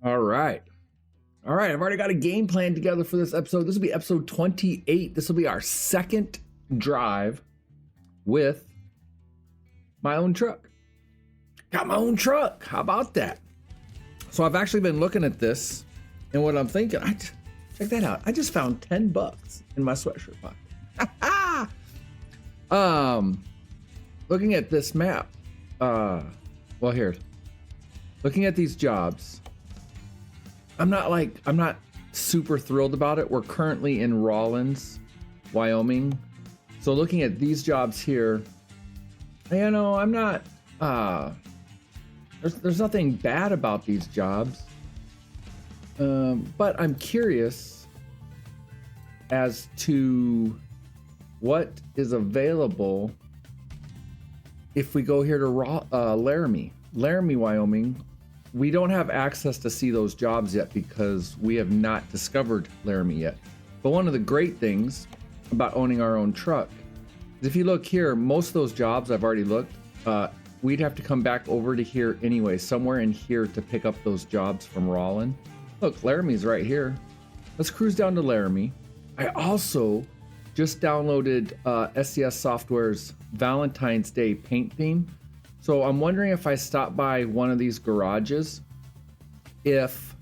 All right. All right. I've already got a game plan together for this episode. This will be episode 28. This will be our second drive with my own truck. Got my own truck. How about that? So I've actually been looking at this, and what I'm thinking, check that out. I just found $10 in my sweatshirt pocket. Looking at this map. Here. Looking at these jobs. I'm not super thrilled about it. We're currently in Rawlins, Wyoming. So looking at these jobs here, I'm not, there's nothing bad about these jobs. But I'm curious as to what is available if we go here to Laramie, Wyoming. We don't have access to see those jobs yet because we have not discovered Laramie yet. But one of the great things about owning our own truck is if you look here, most of those jobs I've already looked, we'd have to come back over to here anyway, somewhere in here to pick up those jobs from Rawlins. Look, Laramie's right here. Let's cruise down to Laramie. I also just downloaded SCS Software's Valentine's Day paint theme. So I'm wondering if I stop by one of these garages, if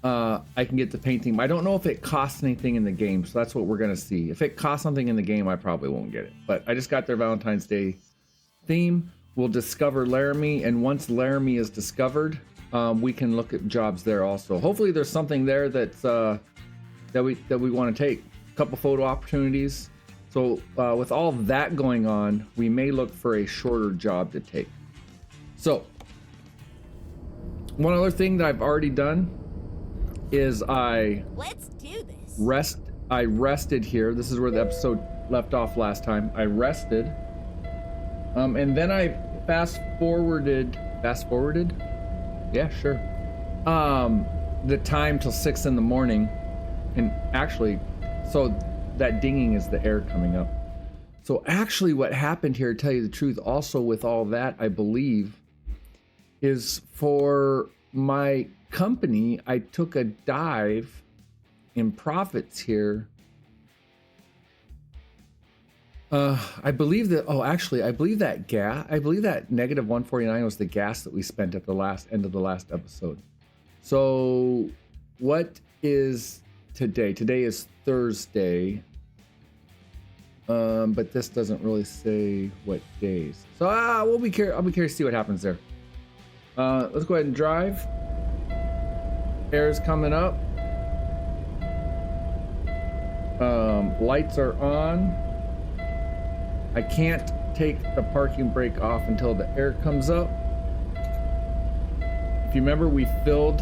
I can get the paint theme. I don't know if it costs anything in the game, so that's what we're gonna see. If it costs something in the game, I probably won't get it. But I just got their Valentine's Day theme. We'll discover Laramie, and once Laramie is discovered, we can look at jobs there also. Hopefully there's something there that's that we want to take. A couple photo opportunities. So with all that going on, we may look for a shorter job to take. So one other thing that I've already done is Let's do this. I rested here. This is where the episode left off last time. I rested. And then I fast forwarded. Yeah, sure. The time till 6 in the morning. And actually, so that dinging is the air coming up. So actually what happened here, to tell you the truth, also with all that, I believe, is for my company, I took a dive in profits here. I believe that, I believe that negative 149 was the gas that we spent at the end of the last episode. So what is today? Today is Thursday. But this doesn't really say what days. So I'll be curious to see what happens there. Let's go ahead and drive. Air's coming up. Lights are on. I can't take the parking brake off until the air comes up. If you remember, we filled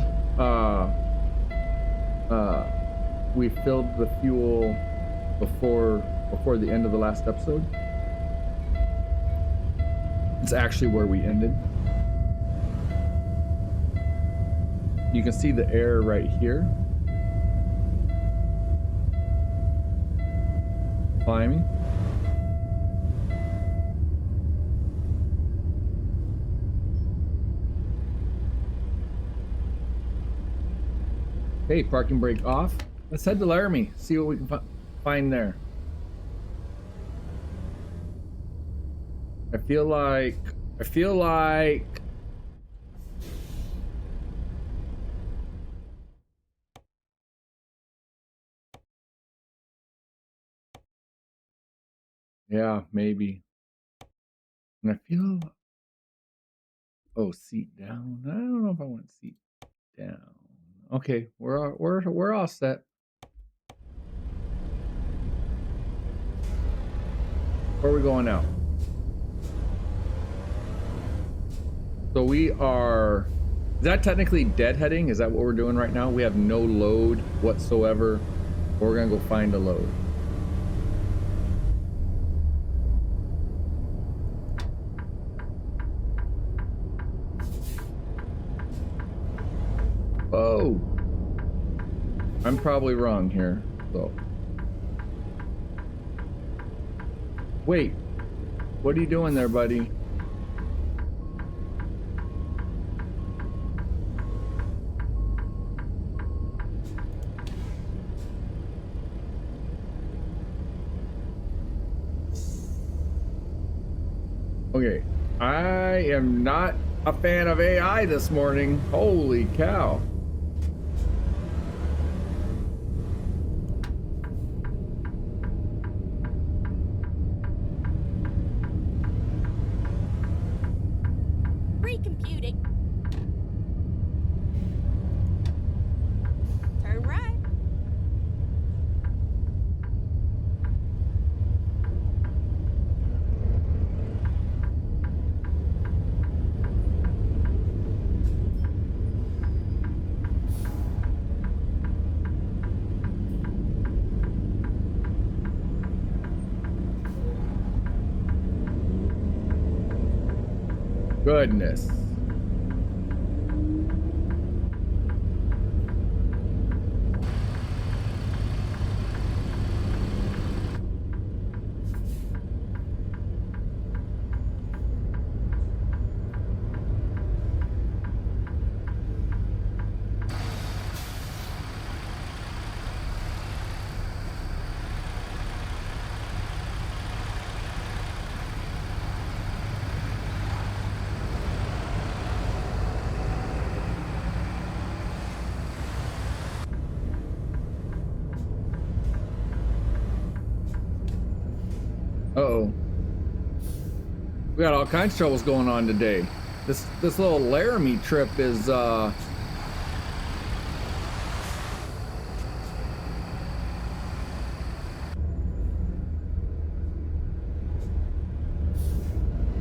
the fuel before the end of the last episode. It's actually where we ended. You can see the air right here. Climbing. Okay, parking brake off. Let's head to Larmie, see what we can find there. I feel like yeah, maybe. And I feel, seat down. I don't know if I want seat down. Okay, we're all set. Where are we going now? So we are, is that technically deadheading? Is that what we're doing right now? We have no load whatsoever. We're gonna go find a load. Oh, I'm probably wrong here, so. Wait, what are you doing there, buddy? Okay, I am not a fan of AI this morning. Holy cow. Recomputing. Turn right. Goodness. Uh-oh. We got all kinds of troubles going on today. This little Laramie trip is I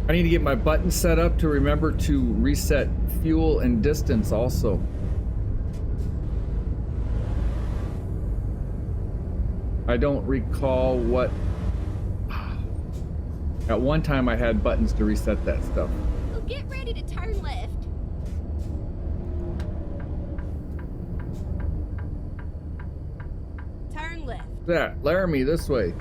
need to get my button set up to remember to reset fuel and distance also. I don't recall what. At one time I had buttons to reset that stuff. Well, get ready to turn left. Turn left. Yeah, Laramie, this way.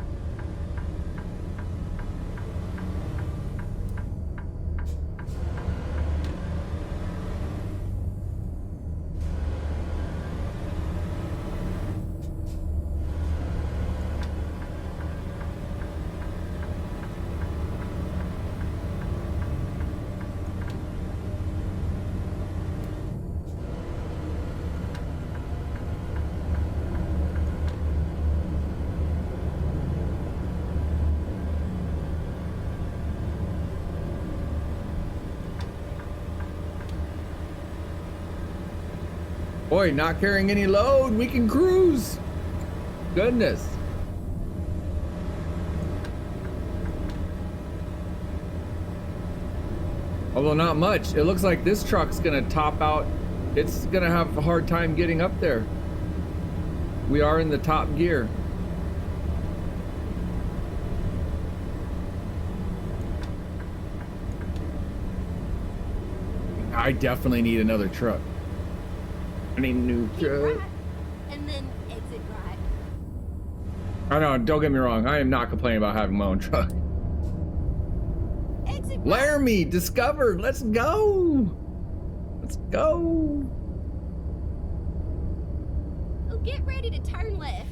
Boy, not carrying any load, we can cruise. Goodness. Although not much. It looks like this truck's gonna top out. It's gonna have a hard time getting up there. We are in the top gear. I definitely need another truck. I need a new truck. Right, and then exit right. I know, don't get me wrong. I am not complaining about having my own truck. Exit right. Laramie, discovered. Let's go. Let's go. Well, get ready to turn left.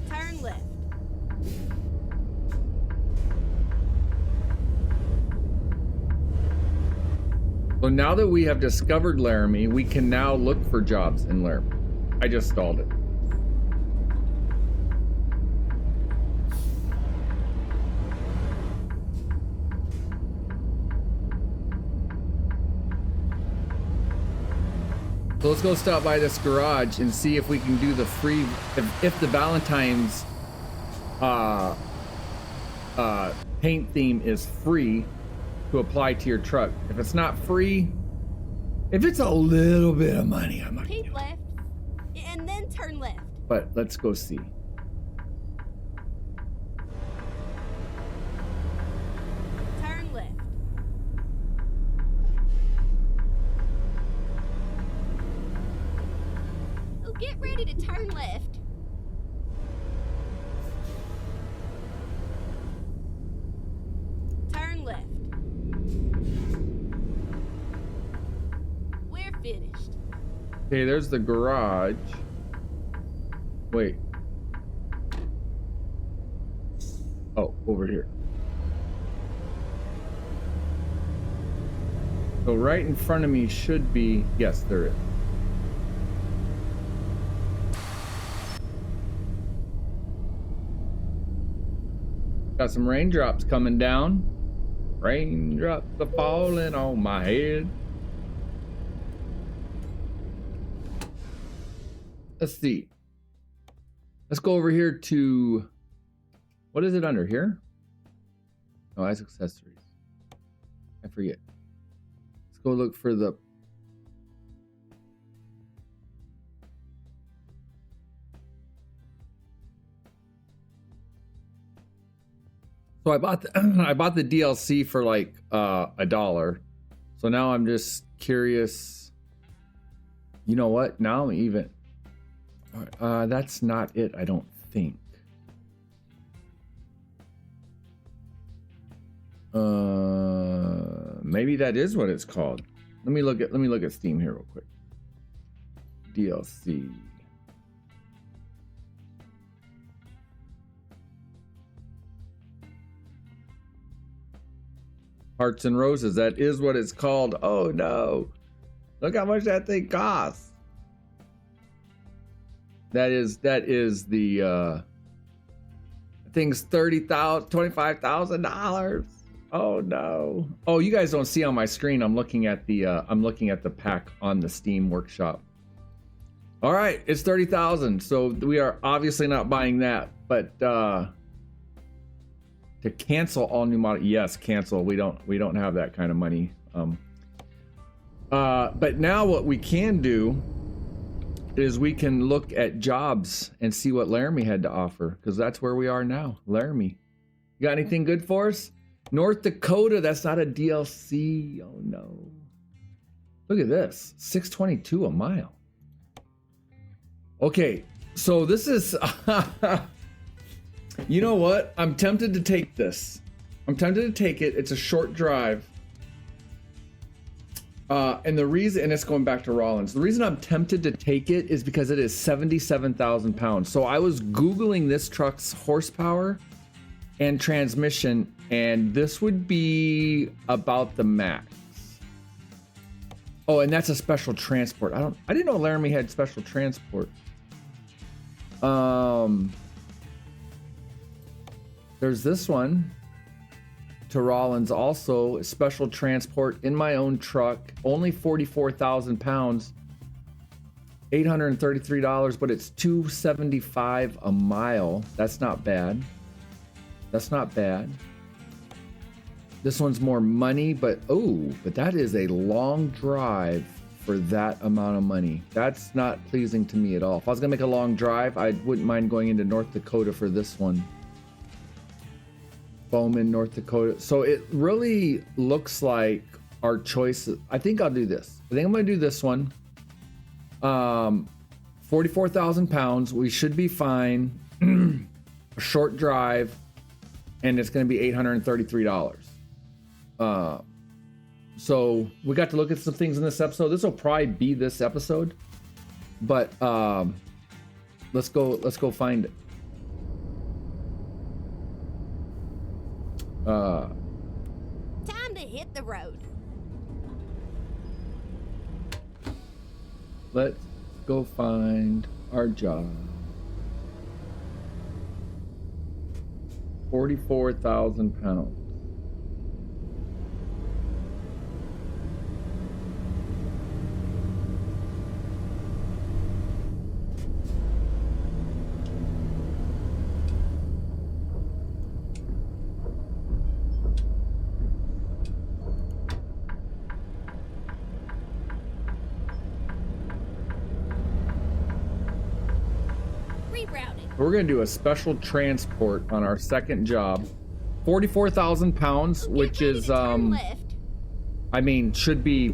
Turn left. So now that we have discovered Laramie, we can now look for jobs in Laramie. I just stalled it. So let's go stop by this garage and see if we can do the free, if the Valentine's paint theme is free to apply to your truck. If it's not free, if it's a little bit of money, I might. Keep left, and then turn left. But let's go see. Turn left. Oh, get ready to turn left. Turn left. We're finished. Okay, there's the garage. Wait. Oh, over here. So right in front of me should be, yes, there is. Got some raindrops coming down. Raindrops are falling on my head. Let's see. Let's go over here to, what is it under here? Oh, that's accessories. I forget. Let's go look for the, so I bought the DLC for like $1. So now I'm just curious. You know what? Now I'm even. That's not it, I don't think. Maybe that is what it's called. Let me look at Steam here real quick. DLC. Hearts and Roses, that is what it's called. Oh no. Look how much that thing costs. That is the thing's $25,000. Oh no. Oh, you guys don't see on my screen. I'm looking at the pack on the Steam Workshop. All right, it's 30,000. So we are obviously not buying that, but to cancel all new model, yes, cancel. We don't have that kind of money. But now what we can do is we can look at jobs and see what Laramie had to offer, because that's where we are now. Laramie, you got anything good for us? North Dakota, that's not a DLC. Oh no. Look at this, $6.22 a mile. Okay, so this is, you know what? I'm tempted to take this. I'm tempted to take it. It's a short drive. And the reason, and it's going back to Rawlins, the reason I'm tempted to take it is because it is 77,000 pounds. So I was Googling this truck's horsepower and transmission, and this would be about the max. Oh, and that's a special transport. I didn't know Laramie had special transport. There's this one to Rawlins, also special transport in my own truck, only 44,000 pounds, $833, but it's $275 a mile. That's not bad. That's not bad. This one's more money, but that is a long drive for that amount of money. That's not pleasing to me at all. If I was gonna make a long drive, I wouldn't mind going into North Dakota for this one. Bowman, North Dakota. So it really looks like our choices. I think I'll do this. I think I'm gonna do this one. 44,000 pounds. We should be fine. A short drive, and it's gonna be $833. So we got to look at some things in this episode. This will probably be this episode, but let's go find it. Time to hit the road. Let's go find our job. 44,000 pounds. We're gonna do a special transport on our second job. 44,000 pounds, which is I mean, should be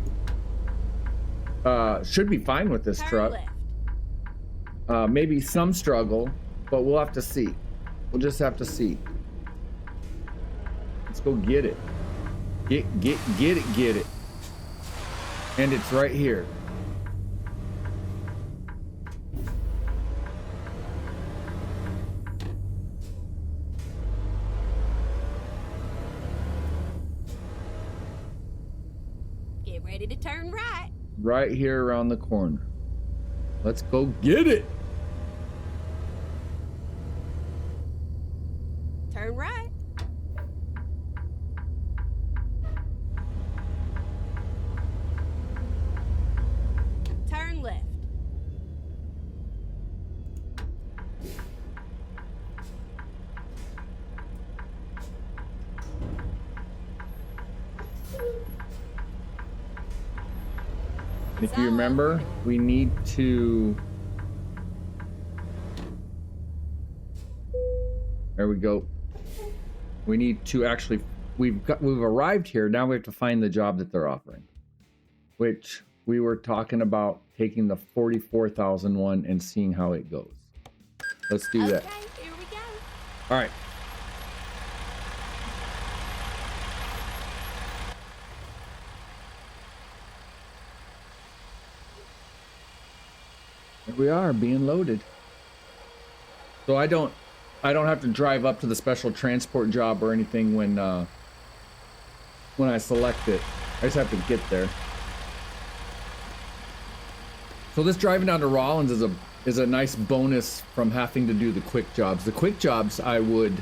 fine with this truck. Maybe some struggle, but we'll have to see. We'll just have to see. Let's go get it. Get it. And it's right here. Get ready to turn right. Right here around the corner. Let's go get it. Turn right. Turn left. If you remember, we need to... There we go. We need to actually... We've arrived here. Now we have to find the job that they're offering. Which we were talking about taking the 44,000 one and seeing how it goes. Let's do that. Okay, here we go. All right. Here we are being loaded. So I don't have to drive up to the special transport job or anything when I select it. I just have to get there. So this driving down to Rawlins is a nice bonus from having to do the quick jobs. The quick jobs I would,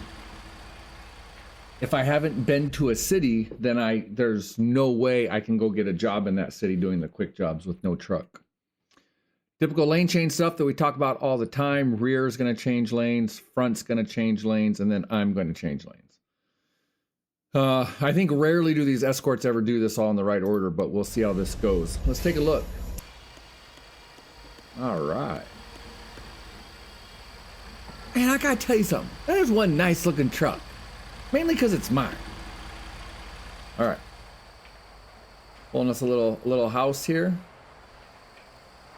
if I haven't been to a city, then there's no way I can go get a job in that city doing the quick jobs with no truck. Typical lane change stuff that we talk about all the time. Rear is going to change lanes, front's going to change lanes, and then I'm going to change lanes. I think rarely do these escorts ever do this all in the right order, but we'll see how this goes. Let's take a look. All right. Man, I gotta tell you something. There's one nice looking truck. Mainly because it's mine. All right. Pulling us a little house here.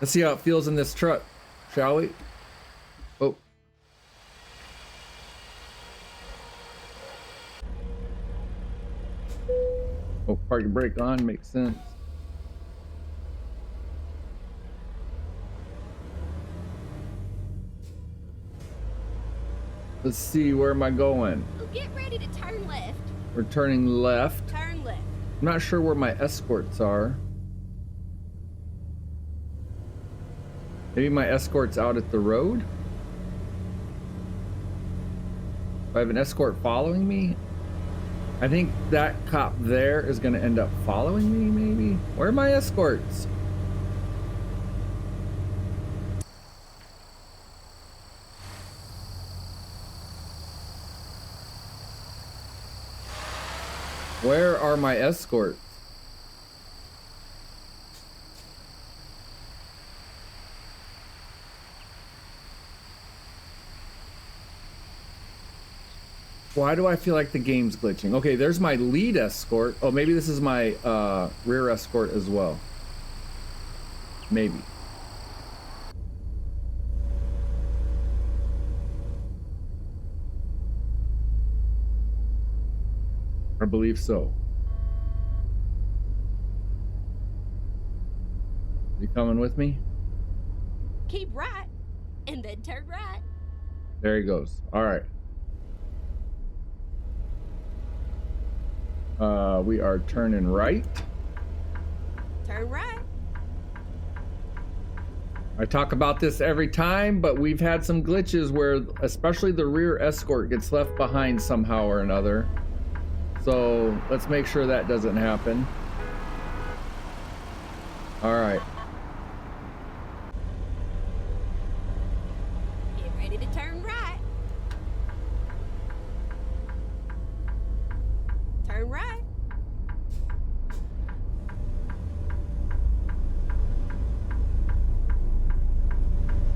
Let's see how it feels in this truck, shall we? Oh. Oh, park your brake on, makes sense. Let's see, where am I going? Oh, get ready to turn left. We're turning left. Turn left. I'm not sure where my escorts are. Maybe my escort's out at the road? Do I have an escort following me? I think that cop there is going to end up following me, maybe? Where are my escorts? Where are my escorts? Why do I feel like the game's glitching? Okay, there's my lead escort. Oh, maybe this is my rear escort as well. Maybe. I believe so. You coming with me? Keep right, and then turn right. There he goes. All right. We are turning right. Turn right. I talk about this every time, but we've had some glitches where especially the rear escort gets left behind somehow or another. So let's make sure that doesn't happen. All right. Get ready to turn right. Turn right.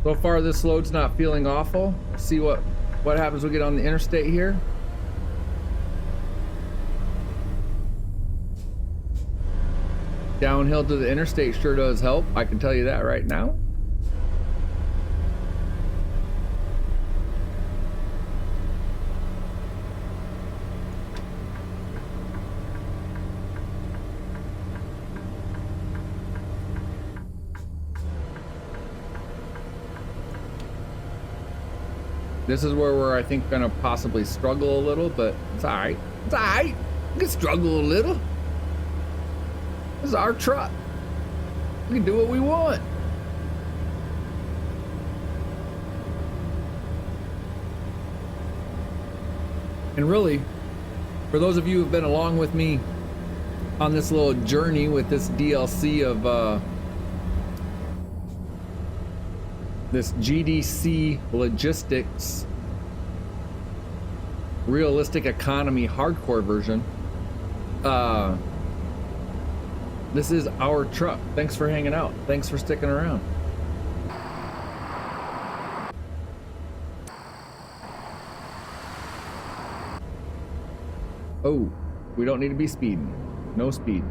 So far this load's not feeling awful. Let's see what happens when we get on the interstate here. Downhill to the interstate sure does help. I can tell you that right now. This is where we're, I think, gonna possibly struggle a little, but it's all right. It's all right. We can struggle a little. This is our truck. We can do what we want. And really, for those of you who've been along with me on this little journey with this DLC of this GDC Logistics Realistic Economy hardcore version, this is our truck. Thanks for hanging out. Thanks for sticking around. Oh, we don't need to be speeding. No speed.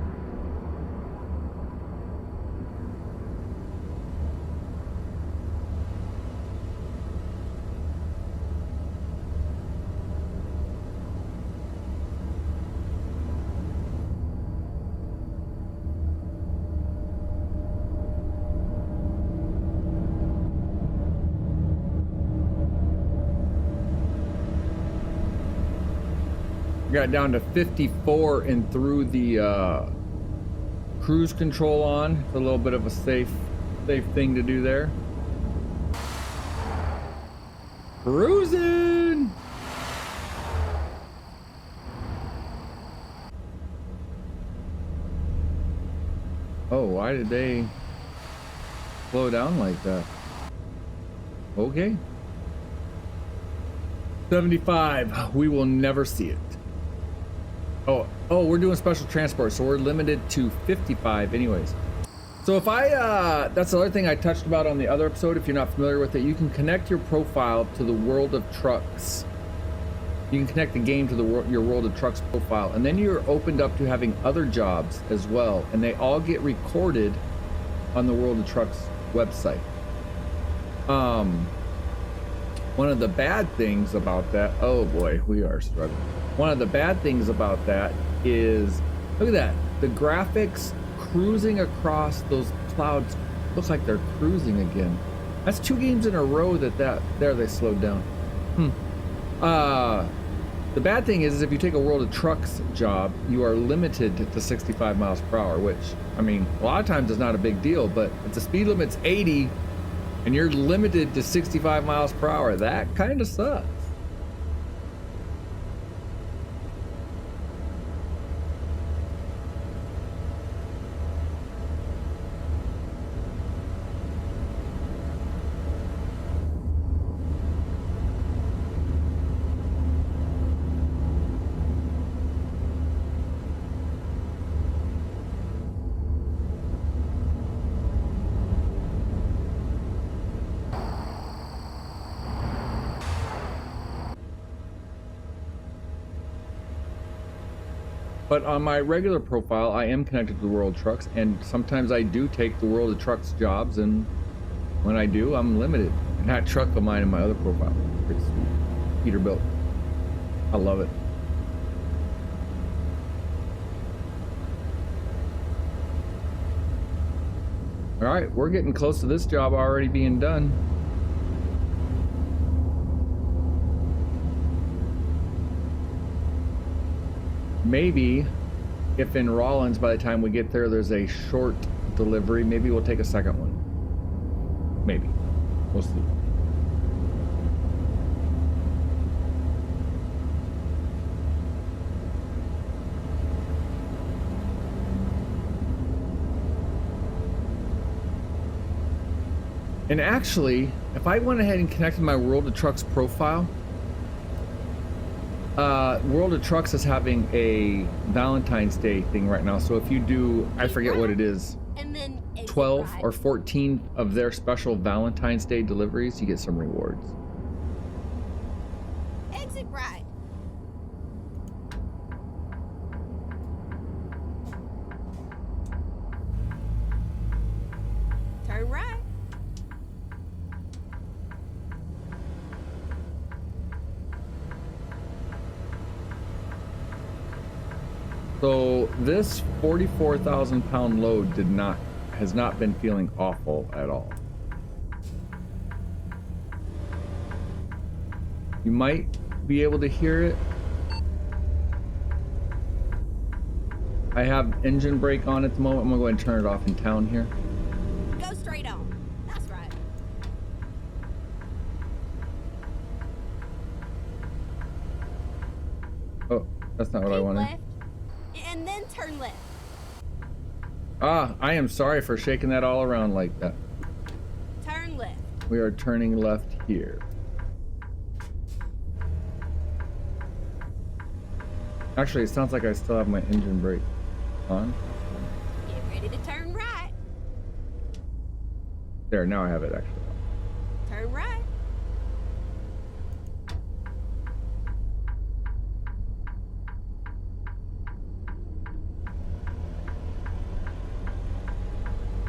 Got down to 54 and threw the cruise control on. It's a little bit of a safe thing to do there. Cruising. Oh, why did they slow down like that? Okay. 75. We will never see it. Oh, we're doing special transport, so we're limited to 55 anyways. So if I, that's the other thing I touched about on the other episode. If you're not familiar with it, you can connect your profile to the World of Trucks. You can connect the game to your World of Trucks profile, and then you're opened up to having other jobs as well, and they all get recorded on the World of Trucks website. One of the bad things about that, oh boy, we are struggling. One of the bad things about that is, look at that, the graphics cruising across those clouds looks like they're cruising again. That's 2 games in a row that there they slowed down. The bad thing is if you take a World of Trucks job, you are limited to 65 miles per hour, which, I mean, a lot of times is not a big deal, but if the speed limit's 80 and you're limited to 65 miles per hour, that kind of sucks. But on my regular profile, I am connected to the World of Trucks, and sometimes I do take the World of Trucks jobs, and when I do, I'm limited. And that truck of mine in my other profile, pretty sweet. Peterbilt. I love it. All right, we're getting close to this job already being done. Maybe if in Rawlins by the time we get there there's a short delivery, maybe we'll take a second one. Maybe. We'll see. And actually, if I went ahead and connected my World of Trucks profile, World of Trucks is having a Valentine's Day thing right now. So if you do, I forget what it is, 12 or 14 of their special Valentine's Day deliveries, you get some rewards. Exit right. Turn right. So this 44,000 pound load has not been feeling awful at all. You might be able to hear it. I have engine brake on at the moment. I'm gonna go ahead and turn it off in town here. Go straight on. That's right. Oh, that's not what I Keep wanted. left, and then turn left. Ah, I am sorry for shaking that all around like that. Turn left. We are turning left here. Actually, it sounds like I still have my engine brake on. Get ready to turn right. There, now I have it actually. Turn right.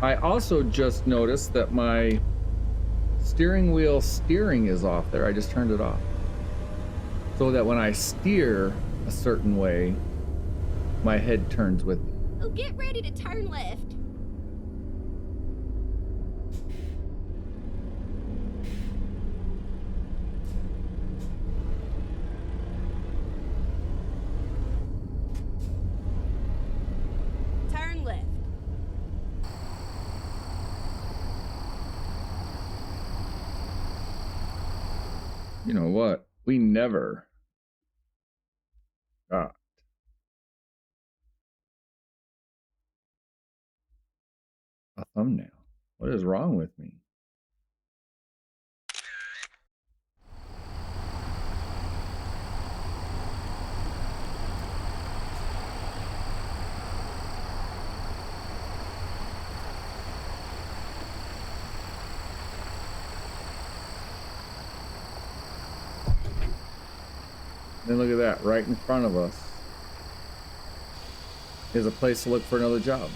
I also just noticed that my steering wheel steering is off there. I just turned it off. So that when I steer a certain way, my head turns with me. Oh, get ready to turn left. Turn left. You know what? We never got a thumbnail. What is wrong with me? Then look at that, right in front of us is a place to look for another job.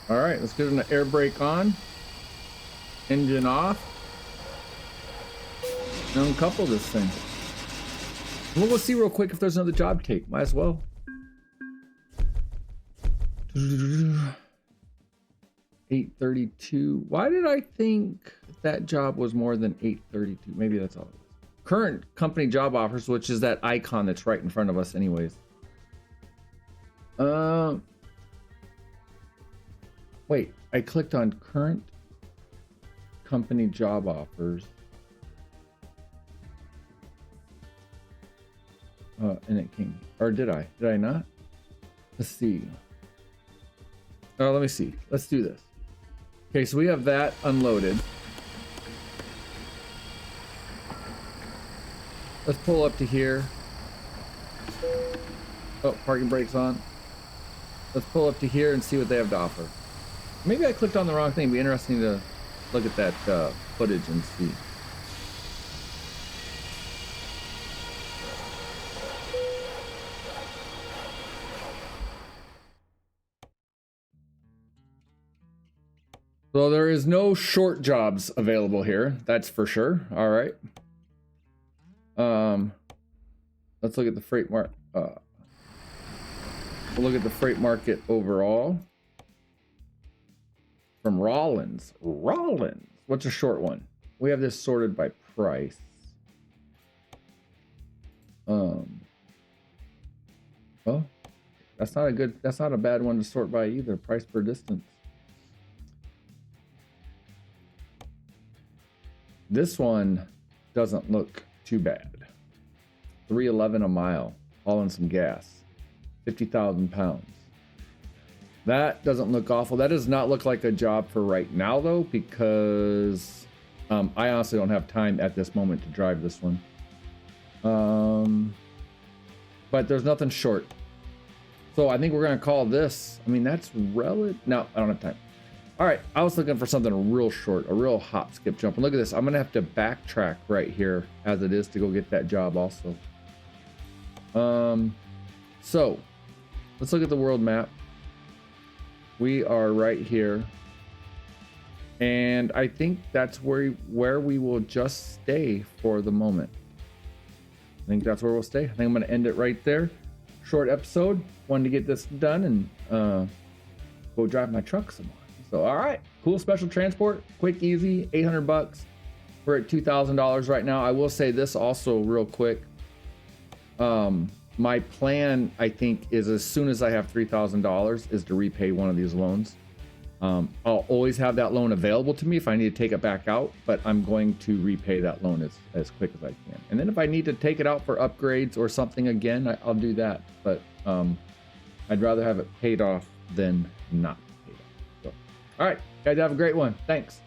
All right, let's get an air brake on, engine off, and uncouple this thing. We'll go see real quick if there's another job take. Might as well. 832. Why did I think that job was more than 832? Maybe that's all it is. Current company job offers, which is that icon that's right in front of us anyways. Wait, I clicked on current company job offers. And it came, or did I? Did I not? Let's see. Oh, let me see. Let's do this. Okay, so we have that unloaded. Let's pull up to here. Oh, parking brake's on. Let's pull up to here and see what they have to offer. Maybe I clicked on the wrong thing. It'd be interesting to look at that footage and see. So there is no short jobs available here. That's for sure. All right. Let's look at the freight market. We'll look at the freight market overall. From Rawlins. Rawlins. What's a short one? We have this sorted by price. Oh, that's not a bad one to sort by either. Price per distance. This one doesn't look too bad. $3.11 a mile, hauling some gas. 50,000 pounds. That doesn't look awful. That does not look like a job for right now, though, because I honestly don't have time at this moment to drive this one. But there's nothing short. So I think we're going to call this. I mean, that's relative. No, I don't have time. All right. I was looking for something real short, a real hop, skip, jump. And look at this. I'm going to have to backtrack right here as it is to go get that job also. So let's look at the world map. We are right here. And I think that's where we will just stay for the moment. I think that's where we'll stay. I think I'm going to end it right there. Short episode. Wanted to get this done and go drive my truck some more. So, all right. Cool special transport. Quick, easy. $800. We're at $2,000 right now. I will say this also real quick. My plan, I think, is as soon as I have $3,000 is to repay one of these loans. I'll always have that loan available to me if I need to take it back out, but I'm going to repay that loan as quick as I can. And then if I need to take it out for upgrades or something again, I'll do that. But I'd rather have it paid off than not paid off. So, all right, guys, have a great one. Thanks.